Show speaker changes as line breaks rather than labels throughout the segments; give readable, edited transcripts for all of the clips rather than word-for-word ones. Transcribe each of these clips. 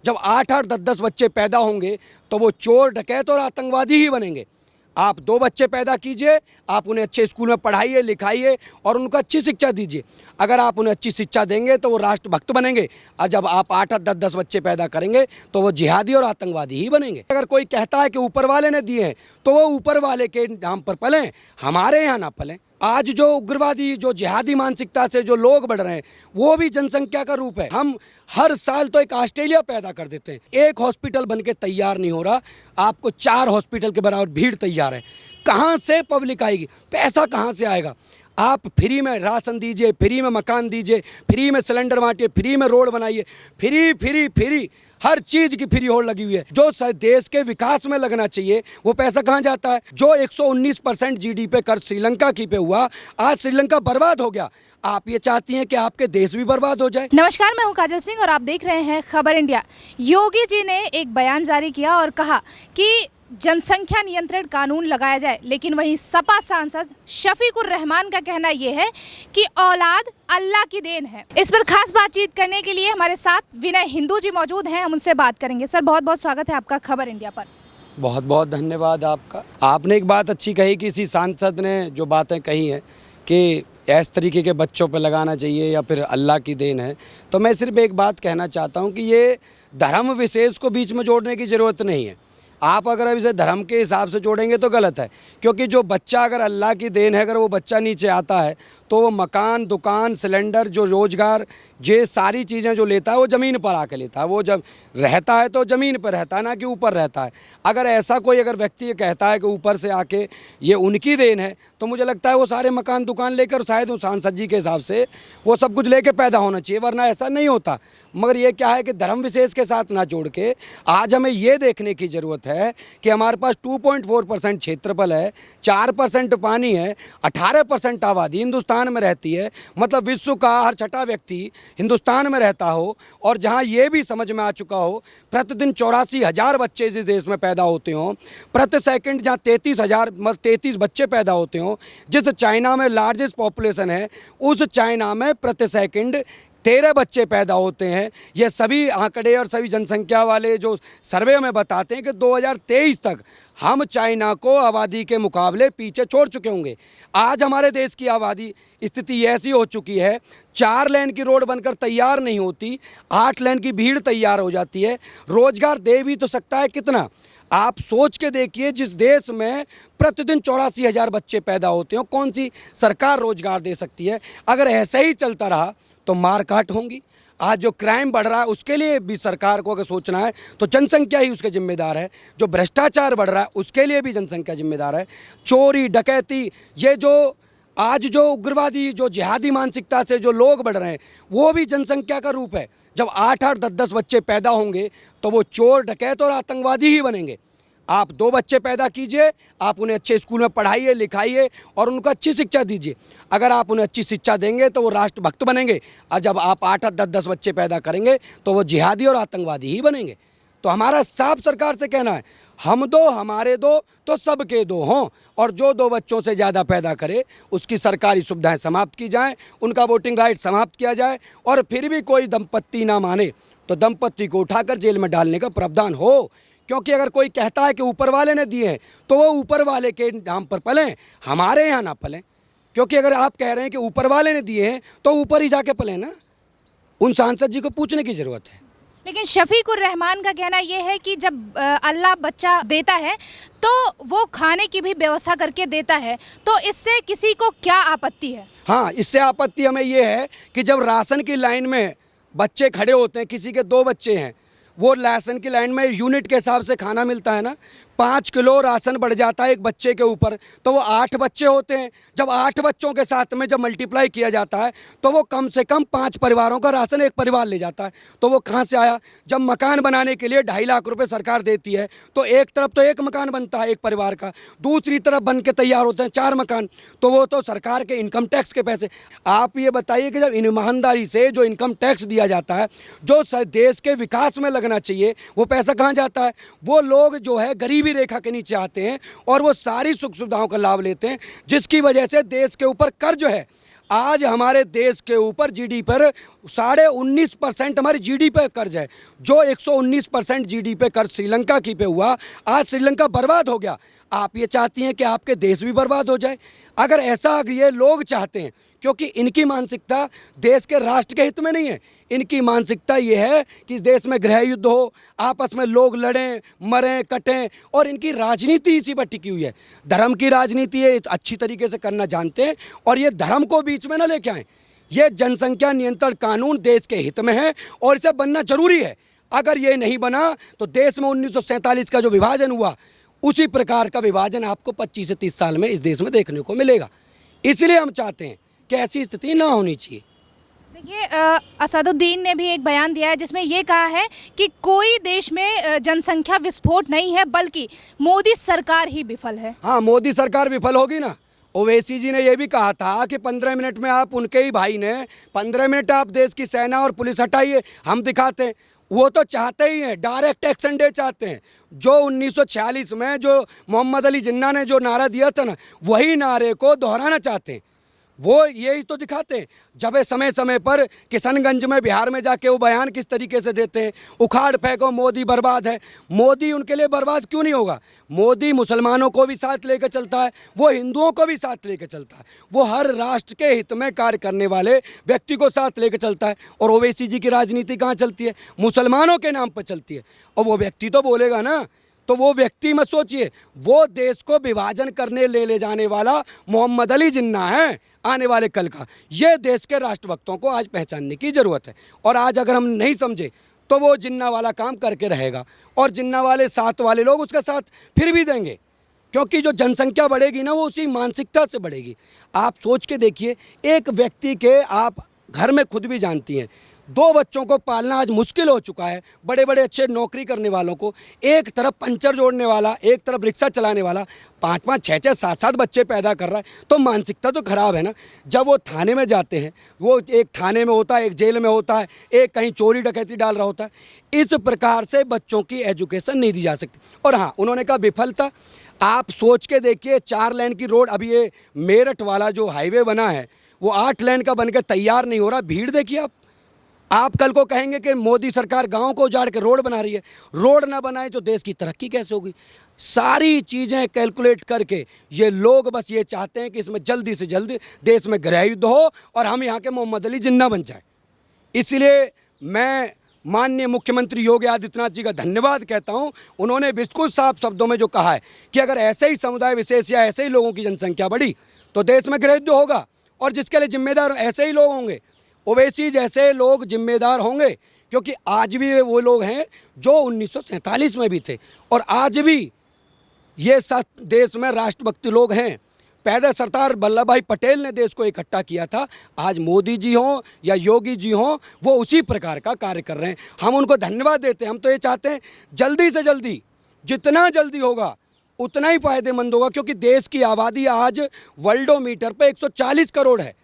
जब 8-8 10-10 बच्चे पैदा होंगे तो वो चोर डकैत और आतंकवादी ही बनेंगे। आप 2 बच्चे पैदा कीजिए, आप उन्हें अच्छे स्कूल में पढ़ाइए लिखाइए और उनको अच्छी शिक्षा दीजिए। अगर आप उन्हें अच्छी शिक्षा देंगे तो वो राष्ट्रभक्त बनेंगे, और जब आप 8-8 10-10 बच्चे पैदा करेंगे तो वो जिहादी और आतंकवादी ही बनेंगे। अगर कोई कहता है कि ऊपर वाले ने दिए हैं तो वो ऊपर वाले के नाम पर पलें, हमारे यहाँ ना पलें। आज जो उग्रवादी जो जिहादी मानसिकता से जो लोग बढ़ रहे हैं वो भी जनसंख्या का रूप है। हम हर साल तो एक ऑस्ट्रेलिया पैदा कर देते हैं, एक हॉस्पिटल बनके तैयार नहीं हो रहा, आपको 4 हॉस्पिटल के बराबर भीड़ तैयार है। कहाँ से पब्लिक आएगी, पैसा कहाँ से आएगा? आप फ्री में राशन दीजिए, फ्री में मकान दीजिए, फ्री में सिलेंडर बांटिए, फ्री में रोड बनाइए, फ्री फ्री फ्री हर चीज की फ्री होड़ लगी हुई है। जो देश के विकास में लगना चाहिए वो पैसा कहाँ जाता है? जो 119% जीडीपी कर श्रीलंका की पे हुआ, आज श्रीलंका बर्बाद हो गया। आप ये चाहती हैं कि आपके देश भी बर्बाद हो जाए?
नमस्कार, मैं हूं काजल सिंह और आप देख रहे हैं खबर इंडिया। योगी जी ने एक बयान जारी किया और कहा कि जनसंख्या नियंत्रण कानून लगाया जाए, लेकिन वहीं सपा सांसद शफीकुर रहमान का कहना यह है कि औलाद अल्लाह की देन है। इस पर खास बातचीत करने के लिए हमारे साथ विनय हिंदू जी मौजूद हैं, हम उनसे बात करेंगे। सर, बहुत बहुत स्वागत है आपका खबर इंडिया पर।
बहुत बहुत धन्यवाद आपका। आपने एक बात अच्छी कही कि इसी सांसद ने जो बातें कही हैं कि इस तरीके के बच्चों पर लगाना चाहिए या फिर अल्लाह की देन है, तो मैं सिर्फ एक बात कहना चाहता हूँ कि ये धर्म विशेष को बीच में जोड़ने की ज़रूरत नहीं है। आप अगर अब इसे धर्म के हिसाब से जोड़ेंगे तो गलत है, क्योंकि जो बच्चा अगर अल्लाह की देन है, अगर वो बच्चा नीचे आता है तो वो मकान, दुकान, सिलेंडर, जो रोज़गार, ये सारी चीज़ें जो लेता है वो ज़मीन पर आके लेता है। वो जब रहता है तो ज़मीन पर रहता है, ना कि ऊपर रहता है। अगर ऐसा कोई अगर व्यक्ति कहता है कि ऊपर से आके ये उनकी देन है, तो मुझे लगता है वो सारे मकान दुकान लेकर शायद उस सांसद जी के हिसाब से वो सब कुछ लेके पैदा होना चाहिए, वरना ऐसा नहीं होता। मगर ये क्या है कि धर्म विशेष के साथ ना जोड़ के आज हमें ये देखने की ज़रूरत है कि हमारे पास 2.4% क्षेत्रफल है, 4% पानी है, 18% आबादी हिंदुस्तान में रहती है। मतलब विश्व का हर छठा व्यक्ति हिंदुस्तान में रहता हो, और जहाँ ये भी समझ में आ चुका हो प्रतिदिन 84,000 बच्चे इस देश में पैदा होते हों, प्रति सेकंड जहाँ 33 बच्चे पैदा होते हों। जिस चाइना में लार्जेस्ट पॉपुलेशन है, उस चाइना में प्रति सेकंड 13 बच्चे पैदा होते हैं। ये सभी आंकड़े और सभी जनसंख्या वाले जो सर्वे में बताते हैं कि 2023 तक हम चाइना को आबादी के मुकाबले पीछे छोड़ चुके होंगे। आज हमारे देश की आबादी स्थिति ऐसी हो चुकी है, 4 लेन की रोड बनकर तैयार नहीं होती, 8 लेन की भीड़ तैयार हो जाती है। रोजगार दे भी तो सकता है कितना? आप सोच के देखिए, जिस देश में प्रतिदिन 84,000 बच्चे पैदा होते हो, कौन सी सरकार रोजगार दे सकती है? अगर ऐसे ही चलता रहा तो मारकाट होंगी। आज जो क्राइम बढ़ रहा है उसके लिए भी सरकार को अगर सोचना है तो जनसंख्या ही उसके जिम्मेदार है। जो भ्रष्टाचार बढ़ रहा है उसके लिए भी जनसंख्या जिम्मेदार है। चोरी डकैती, ये जो आज जो उग्रवादी जो जिहादी मानसिकता से जो लोग बढ़ रहे हैं वो भी जनसंख्या का रूप है। जब 8-8 10-10 बच्चे पैदा होंगे तो वो चोर डकैत और आतंकवादी ही बनेंगे। आप 2 बच्चे पैदा कीजिए, आप उन्हें अच्छे स्कूल में पढ़ाइए लिखाइए और उनको अच्छी शिक्षा दीजिए। अगर आप उन्हें अच्छी शिक्षा देंगे तो वो राष्ट्रभक्त बनेंगे, और जब आप 8-8 10-10 बच्चे पैदा करेंगे तो वो जिहादी और आतंकवादी ही बनेंगे। तो हमारा साफ सरकार से कहना है, हम दो हमारे दो तो सबके दो हों, और जो 2 बच्चों से ज़्यादा पैदा करे उसकी सरकारी सुविधाएं समाप्त की जाएं, उनका वोटिंग राइट समाप्त किया जाए, और फिर भी कोई दंपत्ति ना माने तो दंपत्ति को उठाकर जेल में डालने का प्रावधान हो। क्योंकि अगर कोई कहता है कि ऊपर वाले ने दिए हैं तो वो ऊपर वाले के नाम पर पलें, हमारे यहाँ ना पलें। क्योंकि अगर आप कह रहे हैं कि ऊपर वाले ने दिए हैं तो ऊपर ही जाके पलें ना। उन सांसद जी को पूछने की ज़रूरत है।
लेकिन शफीकुर रहमान का कहना यह है कि जब अल्लाह बच्चा देता है तो वो खाने की भी व्यवस्था करके देता है, तो इससे किसी को क्या आपत्ति है?
हाँ, इससे आपत्ति हमें ये है कि जब राशन की लाइन में बच्चे खड़े होते हैं, किसी के 2 बच्चे हैं, वो राशन की लाइन में यूनिट के हिसाब से खाना मिलता है ना, 5 किलो राशन बढ़ जाता है एक बच्चे के ऊपर, तो वो 8 बच्चे होते हैं। जब 8 बच्चों के साथ में जब मल्टीप्लाई किया जाता है तो वो कम से कम 5 परिवारों का राशन एक परिवार ले जाता है। तो वो कहाँ से आया? जब मकान बनाने के लिए 2.5 लाख रुपए सरकार देती है तो एक तरफ तो एक मकान बनता है एक परिवार का, दूसरी तरफ बन के तैयार होते हैं 4 मकान, तो वो तो सरकार के इनकम टैक्स के पैसे। आप ये बताइए कि जब ईमानदारी से जो इनकम टैक्स दिया जाता है, जो देश के विकास में लगना चाहिए, वो पैसा कहाँ जाता है? वो लोग जो है गरीबी रेखा के नीचे आते हैं और वो सारी सुख सुविधाओं का लाभ लेते हैं, जिसकी वजह से देश के ऊपर कर्ज है। आज हमारे देश के ऊपर जीडी पर 19.5% हमारी जीडी पे कर्ज है। जो 119% जीडी पे कर्ज श्रीलंका की पे हुआ, आज श्रीलंका बर्बाद हो गया। आप ये चाहती हैं कि आपके देश भी बर्बाद हो जाए? अगर ऐसा ये लोग चाहते हैं, क्योंकि इनकी मानसिकता देश के राष्ट्र के हित में नहीं है। इनकी मानसिकता ये है कि इस देश में गृह युद्ध हो, आपस में लोग लड़ें, मरें, कटें, और इनकी राजनीति इसी पर टिकी हुई है। धर्म की राजनीति ये अच्छी तरीके से करना जानते हैं, और ये धर्म को बीच में ना लेके आएँ। ये जनसंख्या नियंत्रण कानून देश के हित में है और इसे बनना जरूरी है। अगर ये नहीं बना तो देश में 1947 का जो विभाजन हुआ, उसी प्रकार का विभाजन आपको 25 से 30 साल में इस देश में देखने को मिलेगा। इसलिए हम चाहते हैं कि ऐसी स्थिति ना होनी चाहिए।
देखिए, असदुद्दीन ने भी एक बयान दिया है जिसमें ये कहा है कि कोई देश में जनसंख्या विस्फोट नहीं है, बल्कि मोदी सरकार ही विफल है।
हाँ, मोदी सरकार विफल होगी ना। ओवैसी जी ने यह भी कहा था कि 15 मिनट में आप, उनके ही भाई ने 15 मिनट आप देश की सेना और पुलिस हटाइए, हम दिखाते हैं। वो तो चाहते ही हैं, डायरेक्ट एक्शन डे चाहते हैं। जो 1946 में जो मोहम्मद अली जिन्ना ने जो नारा दिया था ना, वही नारे को दोहराना चाहते हैं। वो यही तो दिखाते हैं। जब समय समय पर किशनगंज में, बिहार में जाके वो बयान किस तरीके से देते हैं, उखाड़ फेंको, मोदी बर्बाद है। मोदी उनके लिए बर्बाद क्यों नहीं होगा? मोदी मुसलमानों को भी साथ लेकर चलता है, वो हिंदुओं को भी साथ लेकर चलता है, वो हर राष्ट्र के हित में कार्य करने वाले व्यक्ति को साथ लेकर चलता है। और ओवैसी जी की राजनीति कहाँ चलती है? मुसलमानों के नाम पर चलती है। और वो व्यक्ति तो बोलेगा ना, तो वो व्यक्ति मत सोचिए, वो देश को विभाजन करने ले जाने वाला मोहम्मद अली जिन्ना है आने वाले कल का। ये देश के राष्ट्रभक्तों को आज पहचानने की ज़रूरत है। और आज अगर हम नहीं समझे तो वो जिन्ना वाला काम करके रहेगा, और जिन्ना वाले साथ वाले लोग उसका साथ फिर भी देंगे, क्योंकि जो जनसंख्या बढ़ेगी ना, वो उसी मानसिकता से बढ़ेगी। आप सोच के देखिए, एक व्यक्ति के, आप घर में खुद भी जानती हैं, 2 बच्चों को पालना आज मुश्किल हो चुका है। बड़े बड़े अच्छे नौकरी करने वालों को, एक तरफ पंचर जोड़ने वाला, एक तरफ रिक्शा चलाने वाला 5-5, 6-6, 7-7 बच्चे पैदा कर रहा है, तो मानसिकता तो खराब है ना। जब वो थाने में जाते हैं, वो एक थाने में होता है, एक जेल में होता है, एक कहीं चोरी डकैती डाल रहा होता है। इस प्रकार से बच्चों की एजुकेशन नहीं दी जा सकती। और हाँ, उन्होंने कहा विफलता। आप सोच के देखिए, 4 लेन की रोड, अभी ये मेरठ वाला जो हाईवे बना है, वो 8 लेन का बनकर तैयार नहीं हो रहा। भीड़ देखिए आप कल को कहेंगे कि मोदी सरकार गांव को उजाड़ के रोड बना रही है। रोड ना बनाए तो देश की तरक्की कैसे होगी? सारी चीज़ें कैलकुलेट करके ये लोग बस ये चाहते हैं कि इसमें जल्दी से जल्दी देश में गृह युद्ध हो और हम यहाँ के मोहम्मद अली जिन्ना बन जाए। इसलिए मैं माननीय मुख्यमंत्री योगी आदित्यनाथ जी का धन्यवाद कहता हूँ। उन्होंने बिल्कुल साफ शब्दों में जो कहा है कि अगर ऐसे ही समुदाय विशेष या ऐसे ही लोगों की जनसंख्या बढ़ी तो देश में गृह युद्ध होगा, और जिसके लिए जिम्मेदार ऐसे ही लोग होंगे। ओवैसी जैसे लोग जिम्मेदार होंगे, क्योंकि आज भी वो लोग हैं जो 1947 में भी थे, और आज भी ये देश में राष्ट्रभक्ति लोग हैं। पैदल सरदार वल्लभ भाई पटेल ने देश को इकट्ठा किया था। आज मोदी जी हों या योगी जी हों, वो उसी प्रकार का कार्य कर रहे हैं। हम उनको धन्यवाद देते हैं। हम तो ये चाहते हैं जल्दी से जल्दी, जितना जल्दी होगा उतना ही फ़ायदेमंद होगा, क्योंकि देश की आबादी आज वर्ल्डोमीटर पे 140 करोड़ है।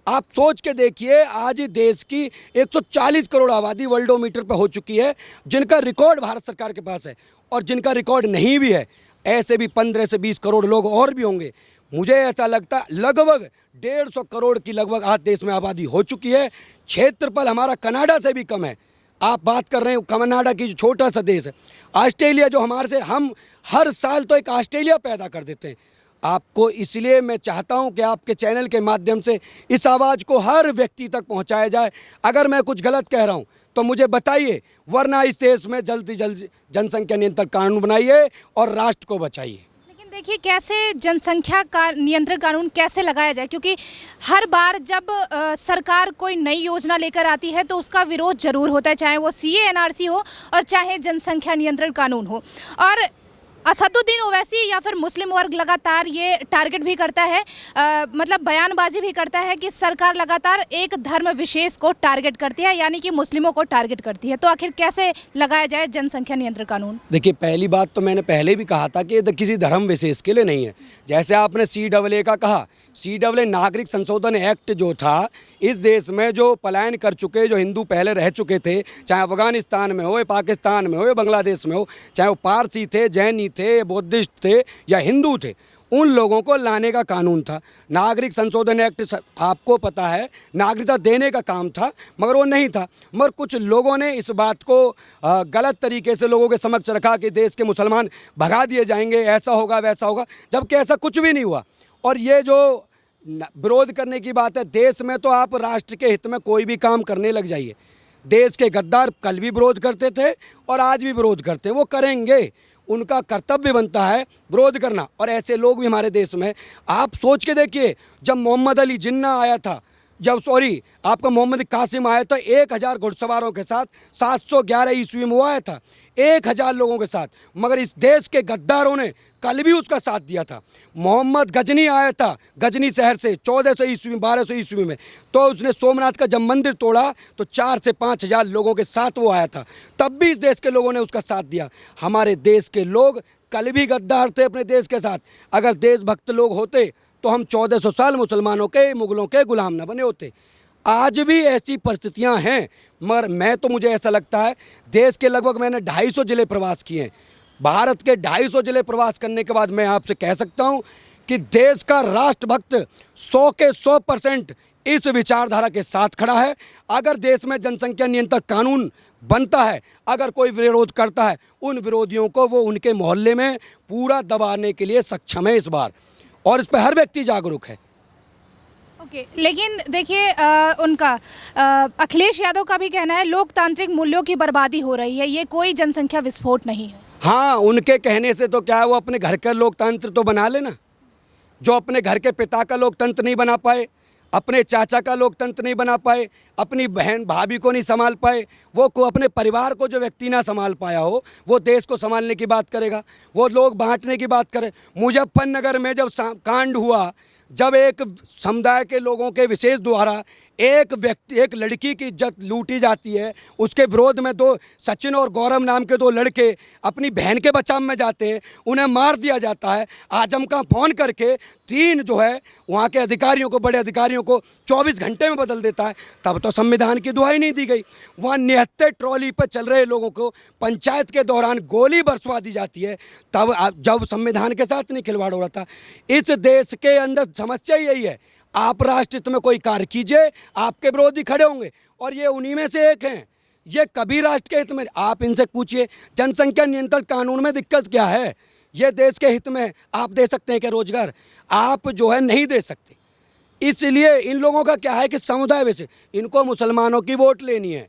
आप सोच के देखिए, आज देश की 140 करोड़ आबादी वर्ल्डोमीटर पर हो चुकी है, जिनका रिकॉर्ड भारत सरकार के पास है। और जिनका रिकॉर्ड नहीं भी है, ऐसे भी 15 से 20 करोड़ लोग और भी होंगे। मुझे ऐसा लगता है लगभग 150 करोड़ की लगभग आज देश में आबादी हो चुकी है। क्षेत्रफल हमारा कनाडा से भी कम है। आप बात कर रहे हैं कनाडा की, जो छोटा सा देश है। ऑस्ट्रेलिया जो हमारे से, हम हर साल तो एक ऑस्ट्रेलिया पैदा कर देते हैं। आपको इसलिए मैं चाहता हूं कि आपके चैनल के माध्यम से इस आवाज़ को हर व्यक्ति तक पहुंचाया जाए। अगर मैं कुछ गलत कह रहा हूं तो मुझे बताइए, वरना इस देश में जल्द से जल्द जनसंख्या नियंत्रण कानून बनाइए और राष्ट्र को बचाइए।
लेकिन देखिए, कैसे जनसंख्या का नियंत्रण कानून कैसे लगाया जाए, क्योंकि हर बार जब सरकार कोई नई योजना लेकर आती है तो उसका विरोध जरूर होता है, चाहे वो CA NRC हो और चाहे जनसंख्या नियंत्रण कानून हो। और असदुद्दीन ओवैसी या फिर मुस्लिम वर्ग लगातार ये टारगेट भी करता है, मतलब बयानबाजी भी करता है कि सरकार लगातार एक धर्म विशेष को टारगेट करती है, यानी कि मुस्लिमों को टारगेट करती है। तो आखिर कैसे लगाया जाए जनसंख्या नियंत्रण कानून?
देखिए, पहली बात तो मैंने पहले भी कहा था कि ये किसी धर्म विशेष के लिए नहीं है। जैसे आपने CAA का कहा, CAA नागरिक संशोधन एक्ट जो था, इस देश में जो पलायन कर चुके, जो हिंदू पहले रह चुके थे, चाहे अफगानिस्तान में हो, पाकिस्तान में हो, बांग्लादेश में हो, चाहे वो पारसी थे, जैनी थे, बुद्धिस्ट थे या हिंदू थे, उन लोगों को लाने का कानून था। नागरिक संशोधन एक्ट आपको पता है नागरिकता देने का काम था, मगर वो नहीं था। मगर कुछ लोगों ने इस बात को गलत तरीके से लोगों के समक्ष रखा कि देश के मुसलमान भगा दिए जाएंगे, ऐसा होगा वैसा होगा, जबकि ऐसा कुछ भी नहीं हुआ। और ये जो विरोध करने की बात है, देश में तो आप राष्ट्र के हित में कोई भी काम करने लग जाइए। देश के गद्दार कल भी विरोध करते थे और आज भी विरोध करते हैं, वो करेंगे, उनका कर्तव्य बनता है विरोध करना। और ऐसे लोग भी हमारे देश में, आप सोच के देखिए, जब मोहम्मद अली जिन्ना आया था, आपका मोहम्मद कासिम आया था 1000 घुड़सवारों के साथ, 711 ईस्वी में वो आया था 1000 लोगों के साथ, मगर इस देश के गद्दारों ने कल भी उसका साथ दिया था। मोहम्मद गजनी आया था गजनी शहर से 1400 ईस्वी 1200 ईस्वी में, तो उसने सोमनाथ का जब मंदिर तोड़ा तो 4 से 5000 लोगों के साथ वो आया था, तब भी इस देश के लोगों ने उसका साथ दिया। हमारे देश के लोग कल भी गद्दार थे अपने देश के साथ। अगर देशभक्त लोग होते तो हम 1400 साल मुसलमानों के, मुगलों के गुलाम न बने होते। आज भी ऐसी परिस्थितियां हैं, मगर मुझे ऐसा लगता है, देश के लगभग मैंने 250 जिले प्रवास किए हैं। भारत के 250 जिले प्रवास करने के बाद मैं आपसे कह सकता हूं कि देश का राष्ट्रभक्त 100 के 100% इस विचारधारा के साथ खड़ा है। अगर देश में जनसंख्या नियंत्रण कानून बनता है, अगर कोई विरोध करता है, उन विरोधियों को वो उनके मोहल्ले में पूरा दबाने के लिए सक्षम है इस बार, और इस पर हर व्यक्ति जागरूक है।
ओके, लेकिन देखिए उनका अखिलेश यादव का भी कहना है लोकतांत्रिक मूल्यों की बर्बादी हो रही है, ये कोई जनसंख्या विस्फोट नहीं है।
हाँ, उनके कहने से तो क्या है, वो अपने घर का लोकतंत्र तो बना लेना। जो अपने घर के पिता का लोकतंत्र नहीं बना पाए, अपने चाचा का लोकतंत्र नहीं बना पाए, अपनी बहन भाभी को नहीं संभाल पाए, वो को अपने परिवार को जो व्यक्ति ना संभाल पाया हो, वो देश को संभालने की बात करेगा, वो लोग बांटने की बात करे। मुजफ्फरनगर में जब कांड हुआ, जब एक समुदाय के लोगों के विशेष द्वारा एक लड़की की इज्जत लूटी जाती है, उसके विरोध में सचिन और गौरव नाम के 2 लड़के अपनी बहन के बचाव में जाते हैं, उन्हें मार दिया जाता है। आजम का फ़ोन करके 3 जो है वहाँ के अधिकारियों को, बड़े अधिकारियों को 24 घंटे में बदल देता है। तब तो संविधान की दुहाई नहीं दी गई। वहाँ निहत्थे ट्रॉली पर चल रहे लोगों को पंचायत के दौरान गोली बरसवा दी जाती है, तब जब संविधान के साथ नहीं खिलवाड़ हो रहा था। इस देश के अंदर समस्या यही है, आप राष्ट्र हित में कोई कार्य कीजिए, आपके विरोधी खड़े होंगे, और ये उन्हीं में से एक हैं। ये कभी राष्ट्र के हित में, आप इनसे पूछिए जनसंख्या नियंत्रण कानून में दिक्कत क्या है, ये देश के हित में आप दे सकते हैं क्या रोजगार? आप जो है नहीं दे सकते। इसलिए इन लोगों का क्या है कि समुदाय वैसे, इनको मुसलमानों की वोट लेनी है,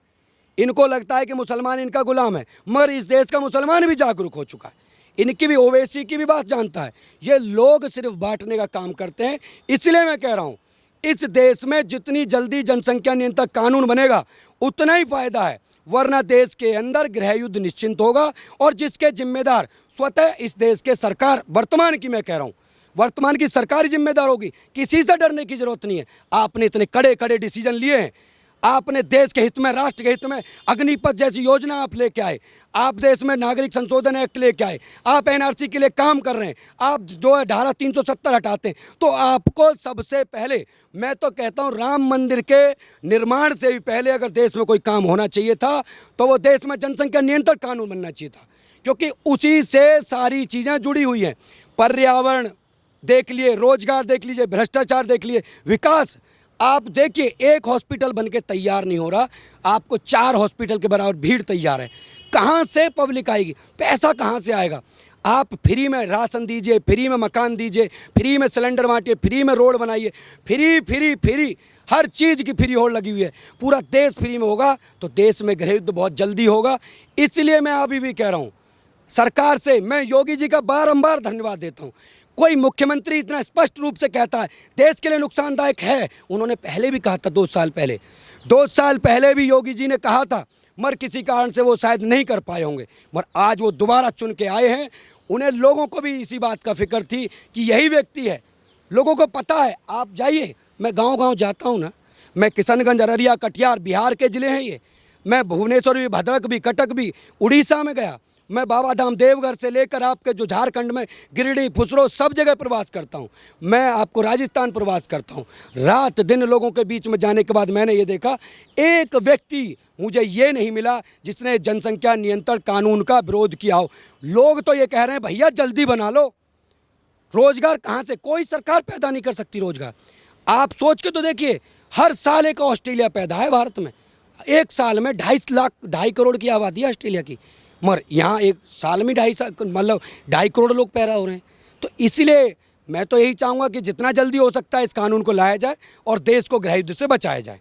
इनको लगता है कि मुसलमान इनका गुलाम है, मगर इस देश का मुसलमान भी जागरूक हो चुका है, इनकी भी ओवैसी की भी बात जानता है। ये लोग सिर्फ बांटने का काम करते हैं। इसलिए मैं कह रहा हूँ, इस देश में जितनी जल्दी जनसंख्या नियंत्रण कानून बनेगा उतना ही फायदा है, वरना देश के अंदर गृह युद्ध निश्चिंत होगा, और जिसके जिम्मेदार स्वतः इस देश के सरकार, वर्तमान की मैं कह रहा हूँ, वर्तमान की सरकार जिम्मेदार होगी। किसी से डरने की जरूरत नहीं है। आपने इतने कड़े कड़े डिसीजन लिए हैं, आपने देश के हित में, राष्ट्र के हित में अग्निपथ जैसी योजना आप लेके आए, आप देश में नागरिक संशोधन एक्ट लेके आए, आप एनआरसी के लिए काम कर रहे हैं, आप जो है धारा 370 हटाते हैं, तो आपको सबसे पहले, मैं तो कहता हूं, राम मंदिर के निर्माण से भी पहले अगर देश में कोई काम होना चाहिए था तो वो देश में जनसंख्या नियंत्रण कानून बनना चाहिए था, क्योंकि उसी से सारी चीज़ें जुड़ी हुई हैं। पर्यावरण देख लिए, रोजगार देख लीजिए, भ्रष्टाचार देख लिए, विकास। आप देखिए, एक हॉस्पिटल बनके तैयार नहीं हो रहा, आपको 4 हॉस्पिटल के बराबर भीड़ तैयार है। कहाँ से पब्लिक आएगी? पैसा कहाँ से आएगा? आप फ्री में राशन दीजिए, फ्री में मकान दीजिए, फ्री में सिलेंडर बांटिए, फ्री में रोड बनाइए, फ्री फ्री फ्री, हर चीज़ की फ्री होड़ लगी हुई है। पूरा देश फ्री में होगा तो देश में गृह युद्ध बहुत जल्दी होगा। इसलिए मैं अभी भी कह रहा हूँ, सरकार से मैं योगी जी का बारंबार धन्यवाद देता हूँ। कोई मुख्यमंत्री इतना स्पष्ट रूप से कहता है देश के लिए नुकसानदायक है। उन्होंने पहले भी कहा था, 2 साल पहले भी योगी जी ने कहा था, मगर किसी कारण से वो शायद नहीं कर पाए होंगे, मगर आज वो दोबारा चुन के आए हैं। उन्हें लोगों को भी इसी बात का फिक्र थी कि यही व्यक्ति है, लोगों को पता है। आप जाइए, मैं गांव-गांव जाता हूं ना, मैं किशनगंज, अररिया, कटिहार, बिहार के ज़िले हैं ये, मैं भुवनेश्वर भी, भद्रक भी, कटक भी, उड़ीसा में गया, मैं बाबा धाम देवघर से लेकर आपके जो झारखंड में गिरिडीह, फुसरो, सब जगह प्रवास करता हूँ। मैं आपको राजस्थान प्रवास करता हूँ। रात दिन लोगों के बीच में जाने के बाद मैंने ये देखा, एक व्यक्ति मुझे ये नहीं मिला जिसने जनसंख्या नियंत्रण कानून का विरोध किया हो। लोग तो ये कह रहे हैं भैया जल्दी बना लो, रोजगार कहाँ से? कोई सरकार पैदा नहीं कर सकती रोजगार। आप सोच के तो देखिए, हर साल एक ऑस्ट्रेलिया पैदा है भारत में। एक साल में 2.5 करोड़ की आबादी है ऑस्ट्रेलिया की, मगर यहाँ एक साल में 2.5 करोड़ लोग पैदा हो रहे हैं। तो इसीलिए मैं तो यही चाहूँगा कि जितना जल्दी हो सकता है इस कानून को लाया जाए और देश को गृह युद्ध से बचाया जाए।